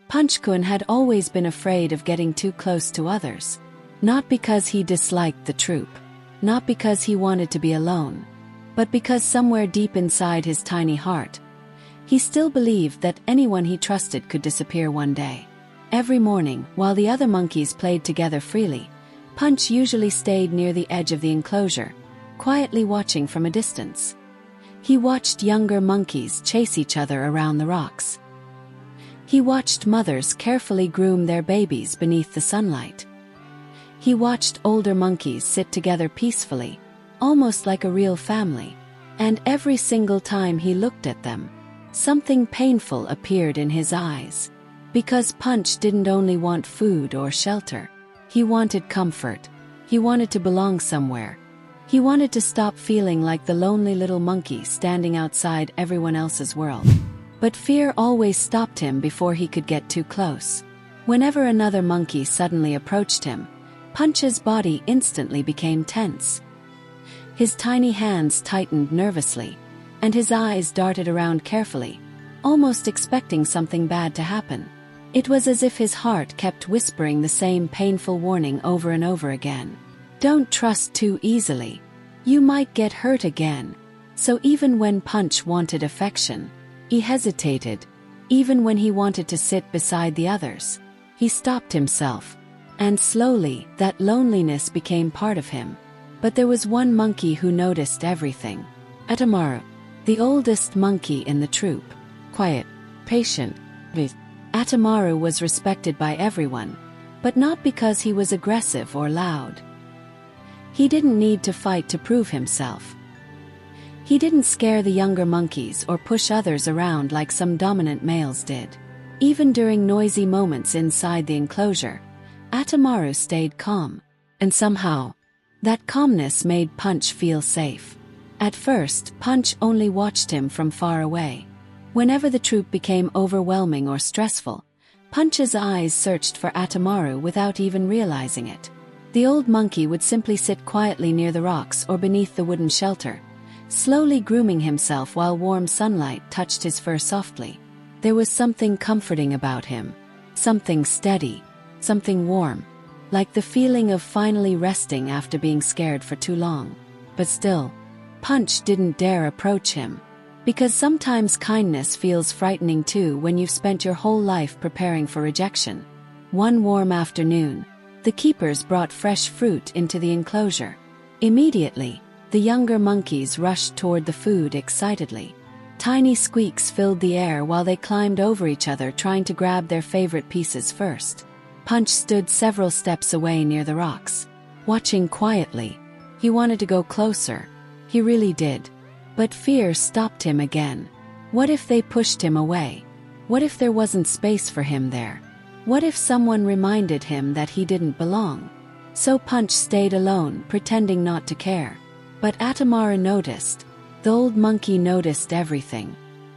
Punch-kun had always been afraid of getting too close to others. Not because he disliked the troop, not because he wanted to be alone, but because somewhere deep inside his tiny heart, he still believed that anyone he trusted could disappear one day. Every morning, while the other monkeys played together freely, Punch usually stayed near the edge of the enclosure, quietly watching from a distance. He watched younger monkeys chase each other around the rocks. He watched mothers carefully groom their babies beneath the sunlight. He watched older monkeys sit together peacefully, almost like a real family. And every single time he looked at them, something painful appeared in his eyes. Because Punch didn't only want food or shelter. He wanted comfort. He wanted to belong somewhere. He wanted to stop feeling like the lonely little monkey standing outside everyone else's world. But fear always stopped him before he could get too close. Whenever another monkey suddenly approached him, Punch's body instantly became tense. His tiny hands tightened nervously, and his eyes darted around carefully, almost expecting something bad to happen. It was as if his heart kept whispering the same painful warning over and over again. Don't trust too easily. You might get hurt again. So even when Punch wanted affection, he hesitated. Even when he wanted to sit beside the others, he stopped himself. And slowly, that loneliness became part of him. But there was one monkey who noticed everything. Atomaru, the oldest monkey in the troop. Quiet, patient. Atomaru was respected by everyone, but not because he was aggressive or loud. He didn't need to fight to prove himself. He didn't scare the younger monkeys or push others around like some dominant males did. Even during noisy moments inside the enclosure, Atomaru stayed calm. And somehow, that calmness made Punch feel safe. At first, Punch only watched him from far away. Whenever the troop became overwhelming or stressful, Punch's eyes searched for Atomaru without even realizing it. The old monkey would simply sit quietly near the rocks or beneath the wooden shelter, slowly grooming himself while warm sunlight touched his fur softly. There was something comforting about him, something steady, something warm, like the feeling of finally resting after being scared for too long. But still, Punch didn't dare approach him. Because sometimes kindness feels frightening too when you've spent your whole life preparing for rejection. One warm afternoon, the keepers brought fresh fruit into the enclosure. Immediately, the younger monkeys rushed toward the food excitedly. Tiny squeaks filled the air while they climbed over each other trying to grab their favorite pieces first. Punch stood several steps away near the rocks, watching quietly. He wanted to go closer. He really did. But fear stopped him again. What if they pushed him away? What if there wasn't space for him there? What if someone reminded him that he didn't belong? So Punch stayed alone, pretending not to care. But Atomaru noticed. The old monkey noticed everything.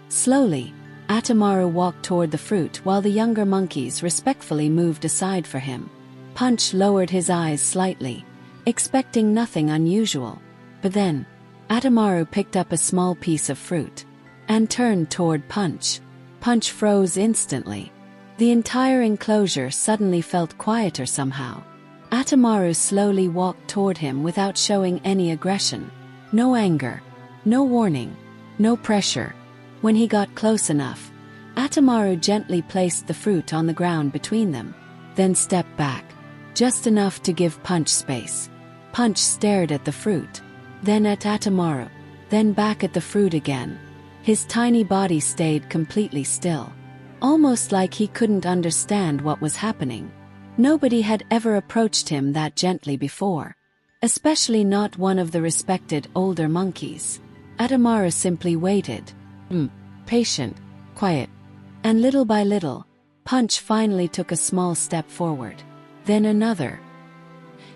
Slowly, Atomaru walked toward the fruit while the younger monkeys respectfully moved aside for him. Punch lowered his eyes slightly, expecting nothing unusual. But then, Atomaru picked up a small piece of fruit and turned toward Punch. Punch froze instantly. The entire enclosure suddenly felt quieter somehow. Atomaru slowly walked toward him without showing any aggression. No anger, no warning, no pressure. When he got close enough, Atomaru gently placed the fruit on the ground between them, then stepped back, just enough to give Punch space. Punch stared at the fruit, then at Atomaru, then back at the fruit again. His tiny body stayed completely still, almost like he couldn't understand what was happening. Nobody had ever approached him that gently before, especially not one of the respected older monkeys. Atomaru simply waited, patient, quiet. And little by little, Punch finally took a small step forward, then another.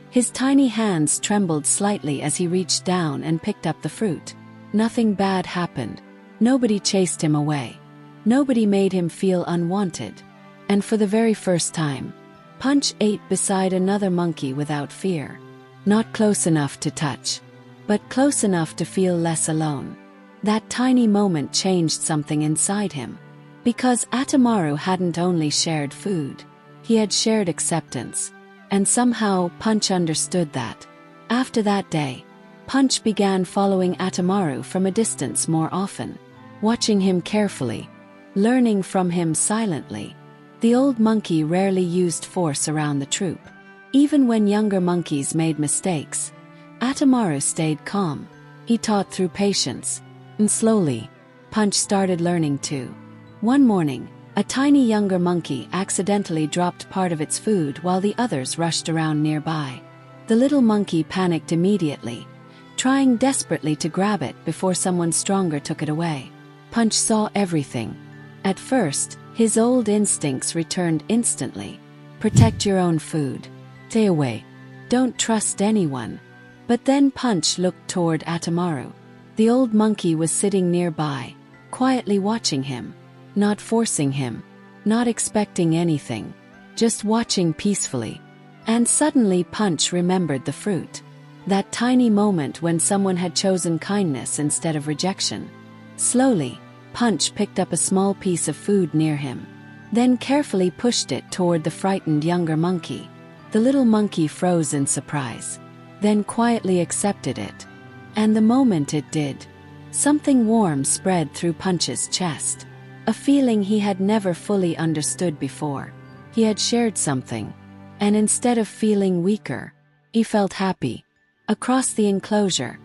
His tiny hands trembled slightly as he reached down and picked up the fruit. Nothing bad happened. Nobody chased him away. Nobody made him feel unwanted. And for the very first time, Punch ate beside another monkey without fear. Not close enough to touch, but close enough to feel less alone. That tiny moment changed something inside him. Because Atomaru hadn't only shared food, he had shared acceptance. And somehow Punch understood that. After that day, Punch began following Atomaru from a distance more often, watching him carefully, learning from him silently. The old monkey rarely used force around the troop. Even when younger monkeys made mistakes, Atomaru stayed calm. He taught through patience. And slowly, Punch started learning too. One morning, a tiny younger monkey accidentally dropped part of its food while the others rushed around nearby. The little monkey panicked immediately, trying desperately to grab it before someone stronger took it away. Punch saw everything. At first, his old instincts returned instantly. Protect your own food. Stay away. Don't trust anyone. But then Punch looked toward Atomaru. The old monkey was sitting nearby, quietly watching him. Not forcing him, not expecting anything, just watching peacefully. And suddenly Punch remembered the fruit. That tiny moment when someone had chosen kindness instead of rejection. Slowly, Punch picked up a small piece of food near him, then carefully pushed it toward the frightened younger monkey. The little monkey froze in surprise, then quietly accepted it. And the moment it did, something warm spread through Punch's chest. A feeling he had never fully understood before. He had shared something, and instead of feeling weaker, he felt happy. Across the enclosure,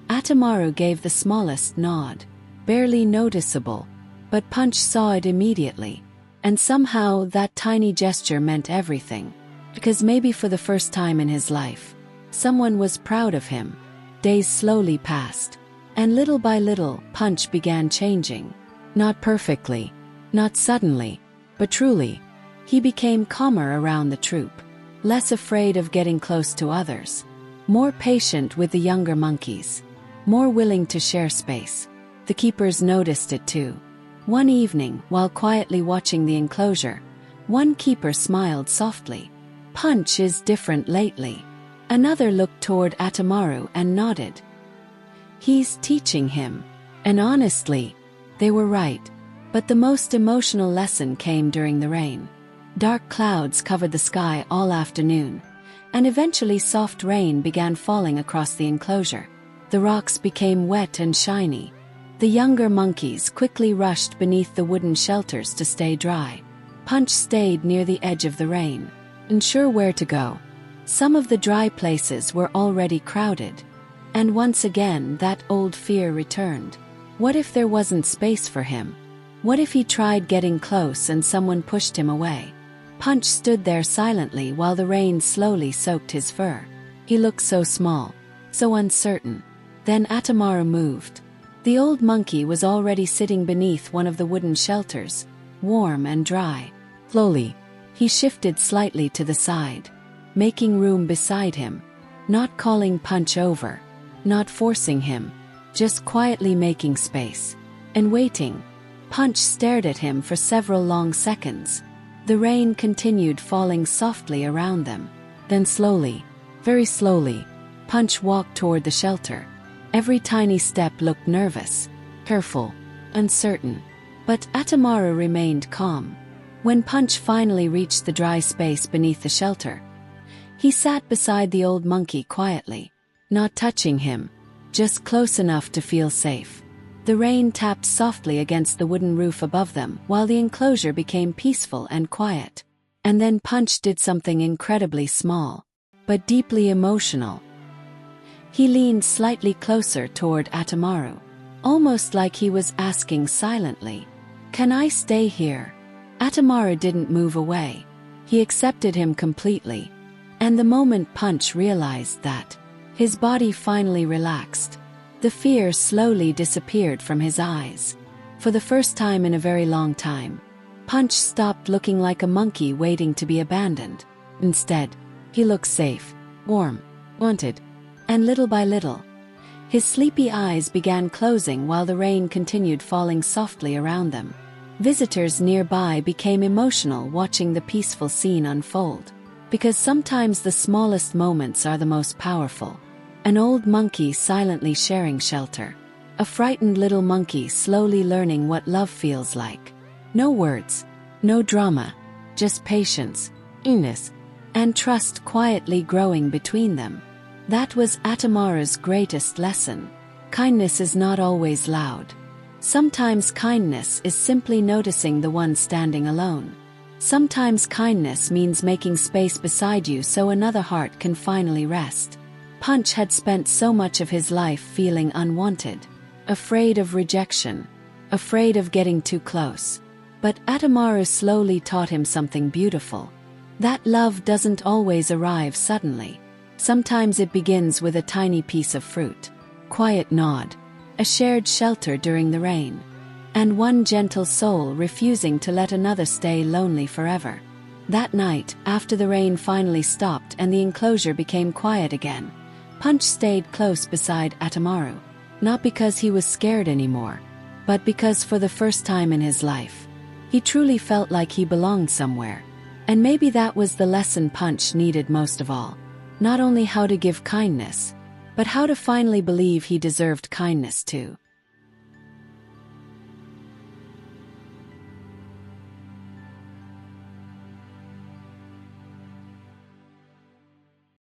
Atomaru gave the smallest nod, barely noticeable, but Punch saw it immediately. And somehow that tiny gesture meant everything. Because maybe for the first time in his life, someone was proud of him. Days slowly passed, and little by little, Punch began changing. Not perfectly, not suddenly, but truly. He became calmer around the troop, less afraid of getting close to others, more patient with the younger monkeys, more willing to share space. The keepers noticed it too. One evening, while quietly watching the enclosure, one keeper smiled softly. Punch is different lately. Another looked toward Atomaru and nodded. He's teaching him. And honestly, they were right. But the most emotional lesson came during the rain. Dark clouds covered the sky all afternoon, and eventually soft rain began falling across the enclosure. The rocks became wet and shiny. The younger monkeys quickly rushed beneath the wooden shelters to stay dry. Punch stayed near the edge of the rain, unsure where to go. Some of the dry places were already crowded. And once again that old fear returned. What if there wasn't space for him? What if he tried getting close and someone pushed him away? Punch stood there silently while the rain slowly soaked his fur. He looked so small, so uncertain. Then Atomaru moved. The old monkey was already sitting beneath one of the wooden shelters, warm and dry. Slowly, he shifted slightly to the side, making room beside him, not calling Punch over, not forcing him, just quietly making space. And waiting. Punch stared at him for several long seconds. The rain continued falling softly around them. Then slowly, very slowly, Punch walked toward the shelter. Every tiny step looked nervous, careful, uncertain. But Atomaru remained calm. When Punch finally reached the dry space beneath the shelter, he sat beside the old monkey quietly, not touching him, just close enough to feel safe. The rain tapped softly against the wooden roof above them while the enclosure became peaceful and quiet. And then Punch did something incredibly small, but deeply emotional. He leaned slightly closer toward Atomaru, almost like he was asking silently, "Can I stay here?" Atomaru didn't move away. He accepted him completely. And the moment Punch realized that, his body finally relaxed. The fear slowly disappeared from his eyes. For the first time in a very long time, Punch stopped looking like a monkey waiting to be abandoned. Instead, he looked safe, warm, wanted. And little by little, his sleepy eyes began closing while the rain continued falling softly around them. Visitors nearby became emotional watching the peaceful scene unfold. Because sometimes the smallest moments are the most powerful. An old monkey silently sharing shelter. A frightened little monkey slowly learning what love feels like. No words, no drama, just patience, earnestness, and trust quietly growing between them. That was Atomaru's greatest lesson. Kindness is not always loud. Sometimes kindness is simply noticing the one standing alone. Sometimes kindness means making space beside you so another heart can finally rest. Punch had spent so much of his life feeling unwanted, afraid of rejection, afraid of getting too close. But Atomaru slowly taught him something beautiful. That love doesn't always arrive suddenly. Sometimes it begins with a tiny piece of fruit, quiet nod, a shared shelter during the rain, and one gentle soul refusing to let another stay lonely forever. That night, after the rain finally stopped and the enclosure became quiet again, Punch stayed close beside Atomaru, not because he was scared anymore, but because for the first time in his life, he truly felt like he belonged somewhere. And maybe that was the lesson Punch needed most of all. Not only how to give kindness, but how to finally believe he deserved kindness too.